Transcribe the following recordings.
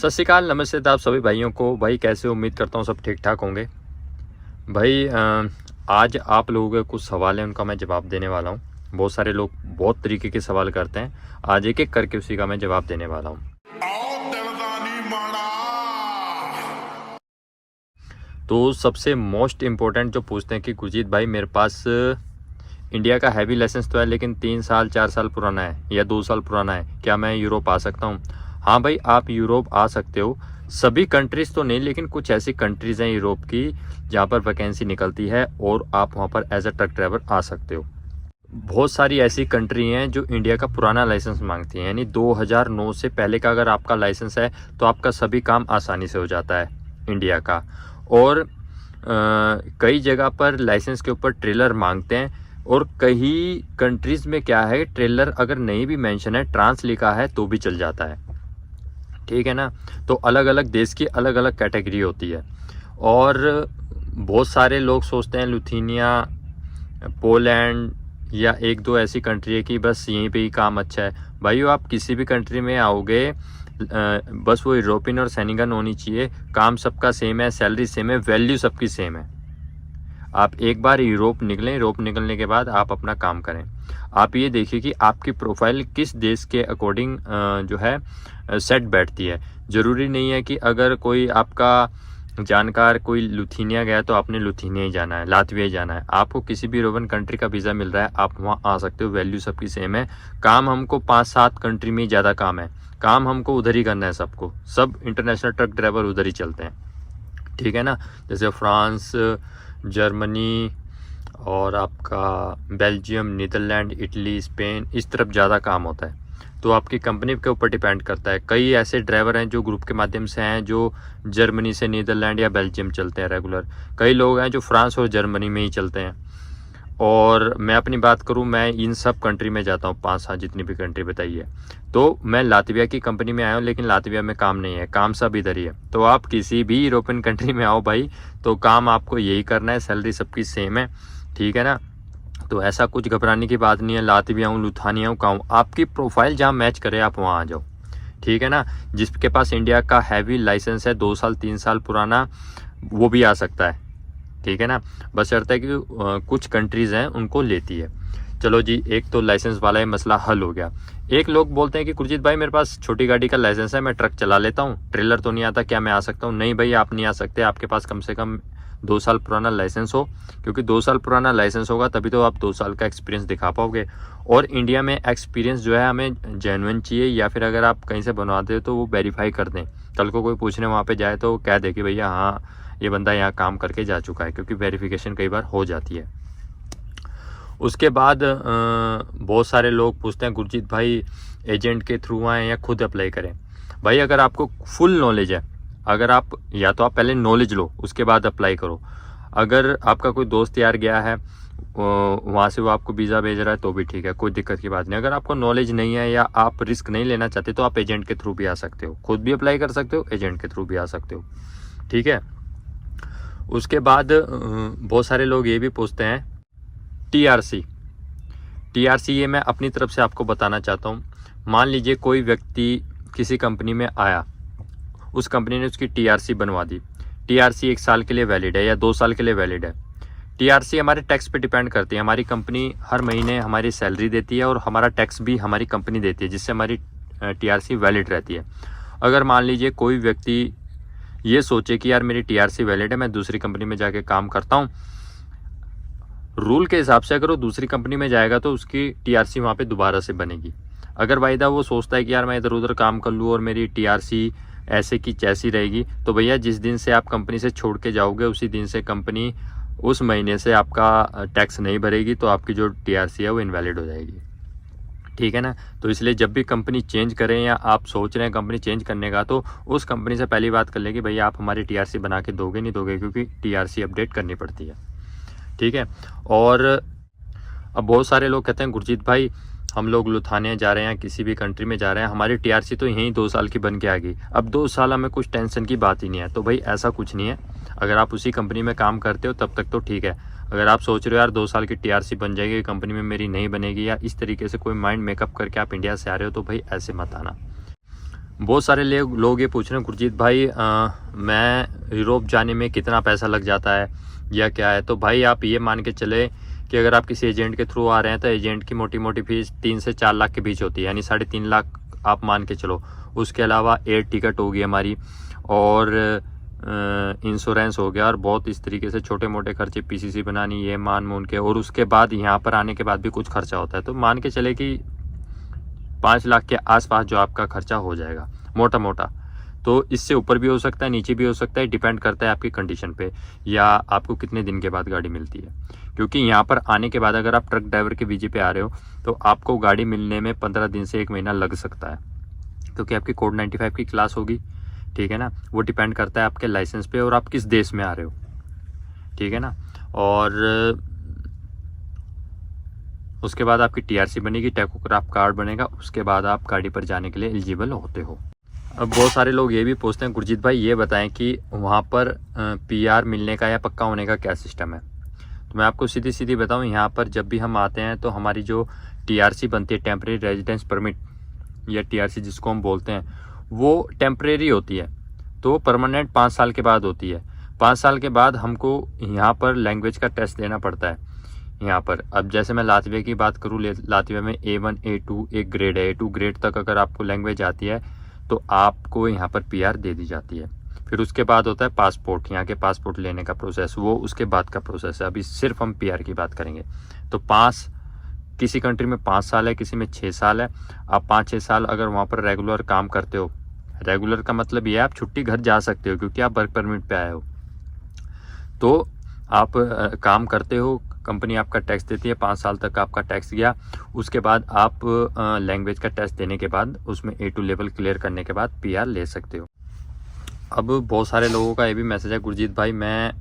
सत श्री अकाल, नमस्ते आप सभी भाइयों को। भाई कैसे हो? उम्मीद करता हूँ सब ठीक ठाक होंगे। भाई आज आप लोगों के कुछ सवाल हैं, उनका मैं जवाब देने वाला हूँ। बहुत सारे लोग बहुत तरीके के सवाल करते हैं, आज एक एक करके उसी का मैं जवाब देने वाला हूँ। तो सबसे मोस्ट इम्पोर्टेंट जो पूछते हैं कि गुरजीत भाई मेरे पास इंडिया का हैवी लाइसेंस तो है, लेकिन 3 साल 4 साल पुराना है या 2 साल पुराना है, क्या मैं यूरोप आ सकता हूँ? हाँ भाई, आप यूरोप आ सकते हो। सभी कंट्रीज़ तो नहीं, लेकिन कुछ ऐसी कंट्रीज़ हैं यूरोप की जहाँ पर वैकेंसी निकलती है और आप वहाँ पर एज अ ट्रक ड्राइवर आ सकते हो। बहुत सारी ऐसी कंट्री हैं जो इंडिया का पुराना लाइसेंस मांगती हैं, यानी 2009 से पहले का अगर आपका लाइसेंस है तो आपका सभी काम आसानी से हो जाता है इंडिया का। और कई जगह पर लाइसेंस के ऊपर ट्रेलर मांगते हैं, और कई कंट्रीज़ में क्या है, ट्रेलर अगर नहीं भी मेंशन है, ट्रांस लिखा है तो भी चल जाता है। ठीक है ना। तो अलग अलग देश की अलग अलग कैटेगरी होती है। और बहुत सारे लोग सोचते हैं लिथुआनिया, पोलैंड या एक दो ऐसी कंट्री है कि बस यहीं पे ही काम अच्छा है। भाइयों, आप किसी भी कंट्री में आओगे, बस वो यूरोपियन और सेनिगन होनी चाहिए। काम सबका सेम है, सैलरी सेम है, वैल्यू सबकी सेम है। आप एक बार यूरोप निकलें, यूरोप निकलने के बाद आप अपना काम करें। आप ये देखिए कि आपकी प्रोफाइल किस देश के अकॉर्डिंग जो है सेट बैठती है। ज़रूरी नहीं है कि अगर कोई आपका जानकार कोई लिथुआनिया गया तो आपने लिथुआनिया ही जाना है, लातविया ही जाना है। आपको किसी भी यूरोपियन कंट्री का वीज़ा मिल रहा है, आप वहाँ आ सकते हो। वैल्यू सबकी सेम है। काम हमको 5-7 कंट्री में ही ज़्यादा काम है, काम हमको उधर ही करना है। सबको सब इंटरनेशनल ट्रक ड्राइवर उधर ही चलते हैं। ठीक है ना। जैसे फ्रांस, जर्मनी और आपका बेल्जियम, नीदरलैंड, इटली, स्पेन, इस तरफ ज़्यादा काम होता है। तो आपकी कंपनी के ऊपर डिपेंड करता है। कई ऐसे ड्राइवर हैं जो ग्रुप के माध्यम से हैं, जो जर्मनी से नीदरलैंड या बेल्जियम चलते हैं रेगुलर। कई लोग हैं जो फ्रांस और जर्मनी में ही चलते हैं। और मैं अपनी बात करूं, मैं इन सब कंट्री में जाता हूं, 5-7 जितनी भी कंट्री बताई है। तो मैं लातविया की कंपनी में आया हूं, लेकिन लातविया में काम नहीं है, काम सब इधर ही है। तो आप किसी भी यूरोपियन कंट्री में आओ भाई, तो काम आपको यही करना है, सैलरी सबकी सेम है। ठीक है ना। तो ऐसा कुछ घबराने की बात नहीं है। लातविया हूँ, लिथुआनिया हूँ, कहूँ, आपकी प्रोफाइल जहाँ मैच करे आप वहाँ आ जाओ। ठीक है ना। जिसके पास इंडिया का हैवी लाइसेंस है 2 साल 3 साल पुराना, वो भी आ सकता है। ठीक है ना। बशर्ते है कि कुछ कंट्रीज़ हैं उनको लेती है। चलो जी, एक तो लाइसेंस वाला ये मसला हल हो गया। एक लोग बोलते हैं कि गुरजीत भाई मेरे पास छोटी गाड़ी का लाइसेंस है, मैं ट्रक चला लेता हूँ, ट्रेलर तो नहीं आता, क्या मैं आ सकता हूँ? नहीं भाई, आप नहीं आ सकते। आपके पास कम से कम 2 साल पुराना लाइसेंस हो, क्योंकि 2 साल पुराना लाइसेंस होगा तभी तो आप 2 साल का एक्सपीरियंस दिखा पाओगे। और इंडिया में एक्सपीरियंस जो है हमें जेन्युइन चाहिए, या फिर अगर आप कहीं से बनवाते हो तो वो वेरीफाई कर दें। कल को कोई पूछने वहाँ पे जाए तो कह दे कि भैया हाँ, ये बंदा यहाँ काम करके जा चुका है, क्योंकि वेरिफिकेशन कई बार हो जाती है। उसके बाद बहुत सारे लोग पूछते हैं गुरजीत भाई एजेंट के थ्रू आएँ या खुद अप्लाई करें। भाई अगर आपको फुल नॉलेज है, अगर आप या तो आप पहले नॉलेज लो उसके बाद अप्लाई करो। अगर आपका कोई दोस्त यार गया है वहाँ से वो आपको वीज़ा भेज रहा है तो भी ठीक है, कोई दिक्कत की बात नहीं। अगर आपको नॉलेज नहीं है या आप रिस्क नहीं लेना चाहते तो आप एजेंट के थ्रू भी आ सकते हो, खुद भी अप्लाई कर सकते हो, एजेंट के थ्रू भी आ सकते हो। ठीक है। उसके बाद बहुत सारे लोग ये भी पूछते हैं टीआरसी। ये मैं अपनी तरफ से आपको बताना चाहता हूँ। मान लीजिए कोई व्यक्ति किसी कंपनी में आया, उस कंपनी ने उसकी टीआरसी बनवा दी। टीआरसी 1 साल के लिए वैलिड है या 2 साल के लिए वैलिड है। टीआरसी हमारे टैक्स पे डिपेंड करती है। हमारी कंपनी हर महीने हमारी सैलरी देती है और हमारा टैक्स भी हमारी कंपनी देती है, जिससे हमारी टीआरसी वैलिड रहती है। अगर मान लीजिए कोई व्यक्ति ये सोचे कि यार मेरी टीआरसी वैलिड है, मैं दूसरी कंपनी में जाके काम करता हूँ, रूल के हिसाब से अगर वो दूसरी कंपनी में जाएगा तो उसकी टीआरसी वहाँ पे दोबारा से बनेगी। अगर वायदा वो सोचता है कि यार मैं इधर उधर काम कर लूँ और मेरी टीआरसी ऐसे की जैसी रहेगी, तो भैया जिस दिन से आप कंपनी से छोड़ के जाओगे उसी दिन से कंपनी उस महीने से आपका टैक्स नहीं भरेगी, तो आपकी जो टीआरसी है वो इनवैलिड हो जाएगी। ठीक है ना। तो इसलिए जब भी कंपनी चेंज करें या आप सोच रहे हैं कंपनी चेंज करने का, तो उस कंपनी से पहली बात कर लें कि भैया आप हमारी टीआरसी बना के दोगे नहीं दोगे, क्योंकि टीआरसी अपडेट करनी पड़ती है। ठीक है। और अब बहुत सारे लोग कहते हैं गुरजीत भाई हम लोग लिथुआनिया जा रहे हैं, किसी भी कंट्री में जा रहे हैं, हमारी टीआरसी तो यहीं 2 साल की बन के आ गई, अब 2 साल हमें कुछ टेंशन की बात ही नहीं है। तो भाई ऐसा कुछ नहीं है। अगर आप उसी कंपनी में काम करते हो तब तक तो ठीक है। अगर आप सोच रहे हो यार 2 साल की टीआरसी बन जाएगी कंपनी में मेरी नहीं बनेगी, या इस तरीके से कोई माइंड मेकअप करके आप इंडिया से आ रहे हो, तो भाई ऐसे मत आना। बहुत सारे लोग ये पूछ रहे हैं गुरजीत भाई मैं यूरोप जाने में कितना पैसा लग जाता है या क्या है। तो भाई आप ये मान के चले कि अगर आप किसी एजेंट के थ्रू आ रहे हैं तो एजेंट की मोटी मोटी फीस 3 से 4 लाख के बीच होती है, यानी 3.5 लाख आप मान के चलो। उसके अलावा एयर टिकट होगी हमारी और इंश्योरेंस हो गया और बहुत इस तरीके से छोटे मोटे खर्चे, पीसीसी बनानी, ये मान के, और उसके बाद यहाँ पर आने के बाद भी कुछ खर्चा होता है। तो मान के चले कि 5 लाख के आसपास जो आपका खर्चा हो जाएगा मोटा मोटा। तो इससे ऊपर भी हो सकता है, नीचे भी हो सकता है, डिपेंड करता है आपकी कंडीशन पे या आपको कितने दिन के बाद गाड़ी मिलती है। क्योंकि यहाँ पर आने के बाद अगर आप ट्रक ड्राइवर के वीजे पे आ रहे हो तो आपको गाड़ी मिलने में 15 दिन से 1 महीना लग सकता है, क्योंकि आपकी कोड 95 की क्लास होगी, ठीक है ना। वो डिपेंड करता है आपके लाइसेंस पे और आप किस देश में आ रहे हो, ठीक है ना। और उसके बाद आपकी टीआरसी बनेगी, टैकोग्राफ कार्ड बनेगा, उसके बाद आप गाड़ी पर जाने के लिए एलिजिबल होते हो। अब बहुत सारे लोग ये भी पूछते हैं गुरजीत भाई ये बताएं कि वहाँ पर पीआर मिलने का या पक्का होने का क्या सिस्टम है। तो मैं आपको सीधी सीधी बताऊँ, यहाँ पर जब भी हम आते हैं तो हमारी जो टीआरसी बनती है, टेम्परेरी रेजिडेंस परमिट या टीआरसी जिसको हम बोलते हैं, वो टेम्परेरी होती है। तो परमानेंट 5 साल के बाद होती है। 5 साल के बाद हमको यहाँ पर लैंग्वेज का टेस्ट देना पड़ता है। यहाँ पर अब जैसे मैं लातविया की बात करूँ, लातविया में A1 A2 एक ग्रेड है, A2 ग्रेड तक अगर आपको लैंग्वेज आती है तो आपको यहाँ पर पीआर दे दी जाती है। फिर उसके बाद होता है पासपोर्ट, यहाँ के पासपोर्ट लेने का प्रोसेस, वो उसके बाद का प्रोसेस है। अभी सिर्फ हम पीआर की बात करेंगे। तो किसी कंट्री में 5 साल है, किसी में 6 साल है। आप 5-6 साल अगर वहाँ पर रेगुलर काम करते हो, रेगुलर का मतलब ये है आप छुट्टी घर जा सकते हो क्योंकि आप वर्क परमिट पे आए हो, तो आप काम करते हो, कंपनी आपका टैक्स देती है, 5 साल तक आपका टैक्स गया। उसके बाद आप लैंग्वेज का टेस्ट देने के बाद उसमें A2 लेवल क्लियर करने के बाद पीआर ले सकते हो। अब बहुत सारे लोगों का ये भी मैसेज है गुरजीत भाई मैं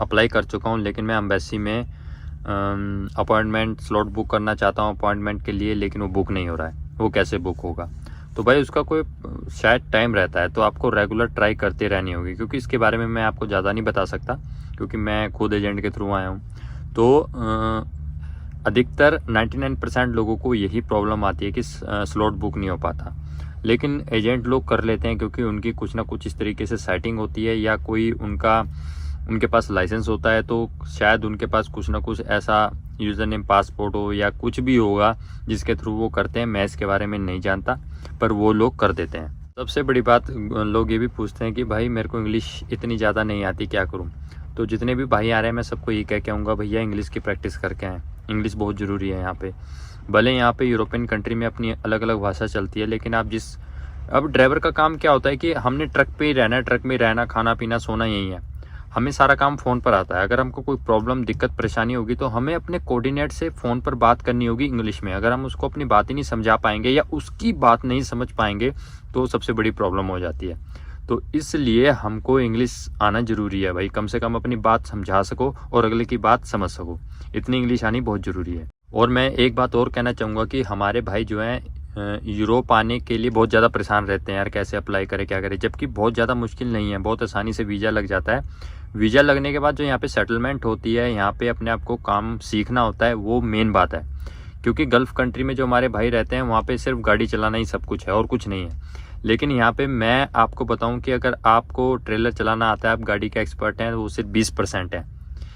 अप्लाई कर चुका हूँ लेकिन मैं एम्बेसी में अपॉइंटमेंट स्लॉट बुक करना चाहता हूँ अपॉइंटमेंट के लिए, लेकिन वो बुक नहीं हो रहा है, वो कैसे बुक होगा। तो भाई उसका कोई शायद टाइम रहता है, तो आपको रेगुलर ट्राई करते रहनी होगी, क्योंकि इसके बारे में मैं आपको ज़्यादा नहीं बता सकता क्योंकि मैं खुद एजेंट के थ्रू आया हूँ। तो अधिकतर 99% लोगों को यही प्रॉब्लम आती है कि स्लॉट बुक नहीं हो पाता, लेकिन एजेंट लोग कर लेते हैं क्योंकि उनकी कुछ ना कुछ इस तरीके से सेटिंग होती है या कोई उनके पास लाइसेंस होता है, तो शायद उनके पास कुछ ना कुछ ऐसा यूज़र नेम पासपोर्ट हो या कुछ भी होगा जिसके थ्रू वो करते हैं। मैं इसके बारे में नहीं जानता, पर वो लोग कर देते हैं। सबसे बड़ी बात लोग ये भी पूछते हैं कि भाई मेरे को इंग्लिश इतनी ज़्यादा नहीं आती, क्या करूँ। तो जितने भी भाई आ रहे हैं मैं सबको ये कह के आऊँगा, भैया इंग्लिश की प्रैक्टिस करके आएँ। इंग्लिश बहुत ज़रूरी है यहाँ पे। भले यहाँ पे यूरोपियन कंट्री में अपनी अलग अलग भाषा चलती है, लेकिन अब ड्राइवर का काम क्या होता है कि हमने ट्रक पे ही रहना है, ट्रक में रहना, खाना पीना सोना यही है। हमें सारा काम फ़ोन पर आता है। अगर हमको कोई प्रॉब्लम, दिक्कत, परेशानी होगी तो हमें अपने कोऑर्डिनेट से फ़ोन पर बात करनी होगी इंग्लिश में। अगर हम उसको अपनी बात ही नहीं समझा पाएंगे या उसकी बात नहीं समझ पाएंगे तो सबसे बड़ी प्रॉब्लम हो जाती है। तो इसलिए हमको इंग्लिश आना ज़रूरी है भाई, कम से कम अपनी बात समझा सको और अगले की बात समझ सको, इतनी इंग्लिश आनी बहुत ज़रूरी है। और मैं एक बात और कहना चाहूँगा कि हमारे भाई जो हैं यूरोप आने के लिए बहुत ज़्यादा परेशान रहते हैं, यार कैसे अप्लाई करें, क्या करें, जबकि बहुत ज़्यादा मुश्किल नहीं है, बहुत आसानी से वीज़ा लग जाता है। वीज़ा लगने के बाद जो यहाँ पे सेटलमेंट होती है, यहाँ पे अपने आप को काम सीखना होता है, वो मेन बात है। क्योंकि गल्फ़ कंट्री में जो हमारे भाई रहते हैं वहाँ पे सिर्फ गाड़ी चलाना ही सब कुछ है और कुछ नहीं है। लेकिन यहाँ पे मैं आपको बताऊँ कि अगर आपको ट्रेलर चलाना आता है, आप गाड़ी के एक्सपर्ट हैं, वो सिर्फ 20% है।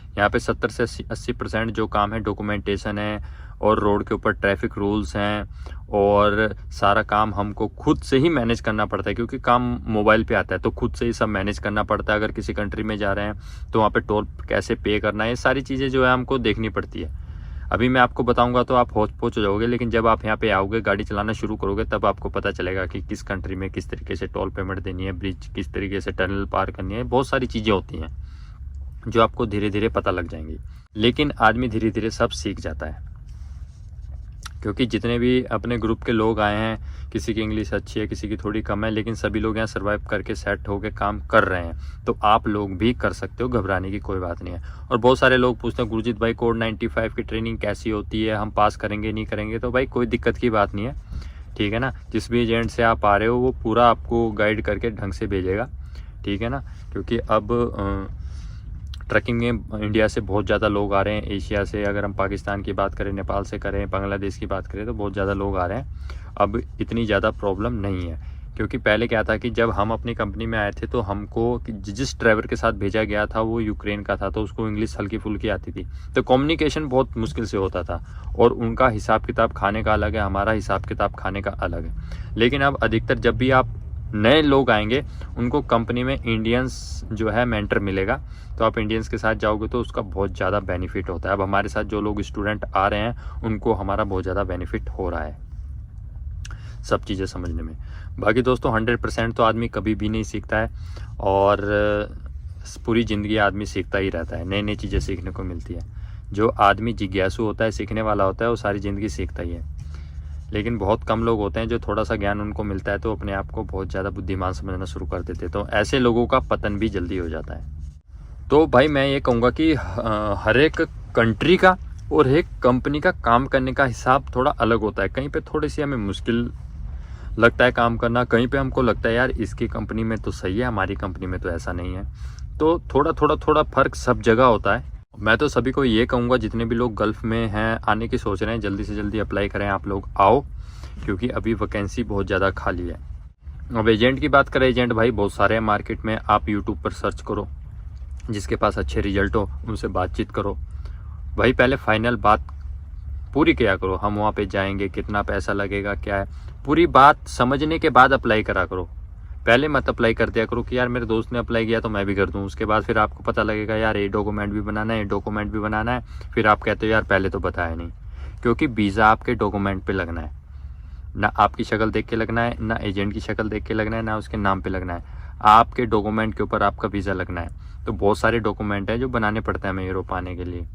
यहाँ पे 70 से 80% जो काम है डॉक्यूमेंटेशन है और रोड के ऊपर ट्रैफिक रूल्स हैं और सारा काम हमको खुद से ही मैनेज करना पड़ता है, क्योंकि काम मोबाइल पे आता है तो खुद से ही सब मैनेज करना पड़ता है। अगर किसी कंट्री में जा रहे हैं तो वहाँ पे टोल कैसे पे करना है, ये सारी चीज़ें जो है हमको देखनी पड़ती है। अभी मैं आपको बताऊंगा तो आप होच पोच हो जाओगे, लेकिन जब आप यहाँ पे आओगे, गाड़ी चलाना शुरू करोगे, तब आपको पता चलेगा कि किस कंट्री में किस तरीके से टोल पेमेंट देनी है, ब्रिज किस तरीके से टनल पार करनी है। बहुत सारी चीज़ें होती हैं जो आपको धीरे धीरे पता लग जाएंगी, लेकिन आदमी धीरे धीरे सब सीख जाता है। क्योंकि जितने भी अपने ग्रुप के लोग आए हैं, किसी की इंग्लिश अच्छी है, किसी की थोड़ी कम है, लेकिन सभी लोग यहाँ सर्वाइव करके सेट होके काम कर रहे हैं। तो आप लोग भी कर सकते हो, घबराने की कोई बात नहीं है। और बहुत सारे लोग पूछते हैं गुरजीत भाई कोड 95 की ट्रेनिंग कैसी होती है, हम पास करेंगे नहीं करेंगे। तो भाई कोई दिक्कत की बात नहीं है, ठीक है ना। जिस भी एजेंट से आप आ रहे हो वो पूरा आपको गाइड करके ढंग से भेजेगा, ठीक है ना। क्योंकि अब ट्रैकिंग में इंडिया से बहुत ज़्यादा लोग आ रहे हैं, एशिया से, अगर हम पाकिस्तान की बात करें, नेपाल से करें, बांग्लादेश की बात करें, तो बहुत ज़्यादा लोग आ रहे हैं। अब इतनी ज़्यादा प्रॉब्लम नहीं है, क्योंकि पहले क्या था कि जब हम अपनी कंपनी में आए थे तो हमको जिस ड्राइवर के साथ भेजा गया था वो यूक्रेन का था, तो उसको इंग्लिश हल्की फुल्की आती थी, तो कम्युनिकेशन बहुत मुश्किल से होता था। और उनका हिसाब किताब खाने का अलग है, हमारा हिसाब किताब खाने का अलग है। लेकिन अब अधिकतर जब भी आप नए लोग आएंगे उनको कंपनी में इंडियंस जो है मेंटर मिलेगा, तो आप इंडियंस के साथ जाओगे तो उसका बहुत ज़्यादा बेनिफिट होता है। अब हमारे साथ जो लोग स्टूडेंट आ रहे हैं उनको हमारा बहुत ज़्यादा बेनिफिट हो रहा है सब चीज़ें समझने में। बाकी दोस्तों 100% तो आदमी कभी भी नहीं सीखता है, और पूरी ज़िंदगी आदमी सीखता ही रहता है, नई नई चीज़ें सीखने को मिलती है। जो आदमी जिज्ञासु होता है, सीखने वाला होता है, वो सारी ज़िंदगी सीखता ही है। लेकिन बहुत कम लोग होते हैं जो थोड़ा सा ज्ञान उनको मिलता है तो अपने आप को बहुत ज़्यादा बुद्धिमान समझना शुरू कर देते हैं, तो ऐसे लोगों का पतन भी जल्दी हो जाता है। तो भाई मैं ये कहूँगा कि हर एक कंट्री का और एक कंपनी का काम करने का हिसाब थोड़ा अलग होता है। कहीं पे थोड़ी सी हमें मुश्किल लगता है काम करना, कहीं पे हमको लगता है यार इसकी कंपनी में तो सही है, हमारी कंपनी में तो ऐसा नहीं है। तो थोड़ा फ़र्क सब जगह होता है। मैं तो सभी को ये कहूँगा, जितने भी लोग गल्फ़ में हैं आने की सोच रहे हैं, जल्दी से जल्दी अप्लाई करें, आप लोग आओ, क्योंकि अभी वैकेंसी बहुत ज़्यादा खाली है। अब एजेंट की बात करें, एजेंट भाई बहुत सारे हैं मार्केट में। आप यूट्यूब पर सर्च करो, जिसके पास अच्छे रिजल्ट हो उनसे बातचीत करो भाई। पहले फाइनल बात पूरी किया करो, हम वहाँ पे जाएंगे, कितना पैसा लगेगा, क्या है, पूरी बात समझने के बाद अप्लाई करा करो। पहले मत अप्लाई कर दिया करो कि यार मेरे दोस्त ने अप्लाई किया तो मैं भी कर दूं। उसके बाद फिर आपको पता लगेगा यार ये डॉक्यूमेंट भी बनाना है, ये डॉक्यूमेंट भी बनाना है, फिर आप कहते हो यार पहले तो बताया नहीं। क्योंकि वीज़ा आपके डॉक्यूमेंट पे लगना है, ना आपकी शक्ल देख के लगना है, ना एजेंट की शक्ल देख के लगना है, ना उसके नाम पे लगना है, आपके डॉक्यूमेंट के ऊपर आपका वीज़ा लगना है। तो बहुत सारे डॉक्यूमेंट हैं जो बनाने पड़ते हैं हमें यूरोप आने के लिए,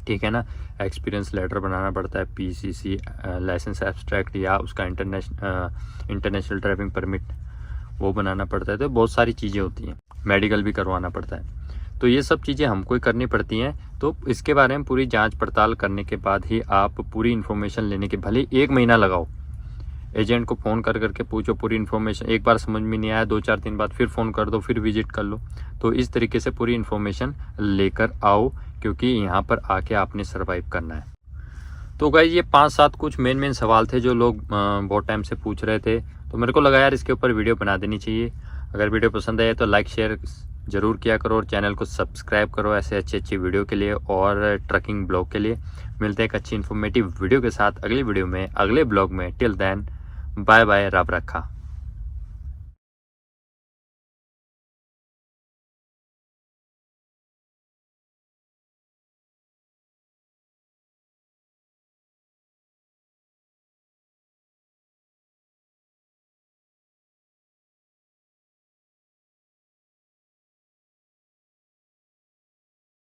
ठीक है ना। एक्सपीरियंस लेटर बनाना पड़ता है, PCC लाइसेंस एब्स्ट्रैक्ट, या उसका इंटरनेशनल ड्राइविंग परमिट वो बनाना पड़ता है। तो बहुत सारी चीज़ें होती हैं, मेडिकल भी करवाना पड़ता है। तो ये सब चीज़ें हमको ही करनी पड़ती हैं। तो इसके बारे में पूरी जांच पड़ताल करने के बाद ही आप पूरी इन्फॉर्मेशन लेने के, भले 1 महीना लगाओ, एजेंट को फ़ोन कर करके पूछो पूरी इन्फॉर्मेशन। एक बार समझ में नहीं आया, 2-4 दिन बाद फिर फ़ोन कर दो, फिर विजिट कर लो। तो इस तरीके से पूरी इन्फॉर्मेशन लेकर आओ, क्योंकि यहाँ पर आके आपने सर्वाइव करना है। तो गाइस ये 5-7 कुछ मेन सवाल थे जो लोग बहुत टाइम से पूछ रहे थे, तो मेरे को लगा यार इसके ऊपर वीडियो बना देनी चाहिए। अगर वीडियो पसंद आए तो लाइक शेयर ज़रूर किया करो, और चैनल को सब्सक्राइब करो ऐसे अच्छी वीडियो के लिए और ट्रकिंग ब्लॉग के लिए। मिलते हैं एक अच्छी इन्फॉर्मेटिव वीडियो के साथ अगली वीडियो में, अगले ब्लॉग में। टिल देन बाय बाय, रब रखा।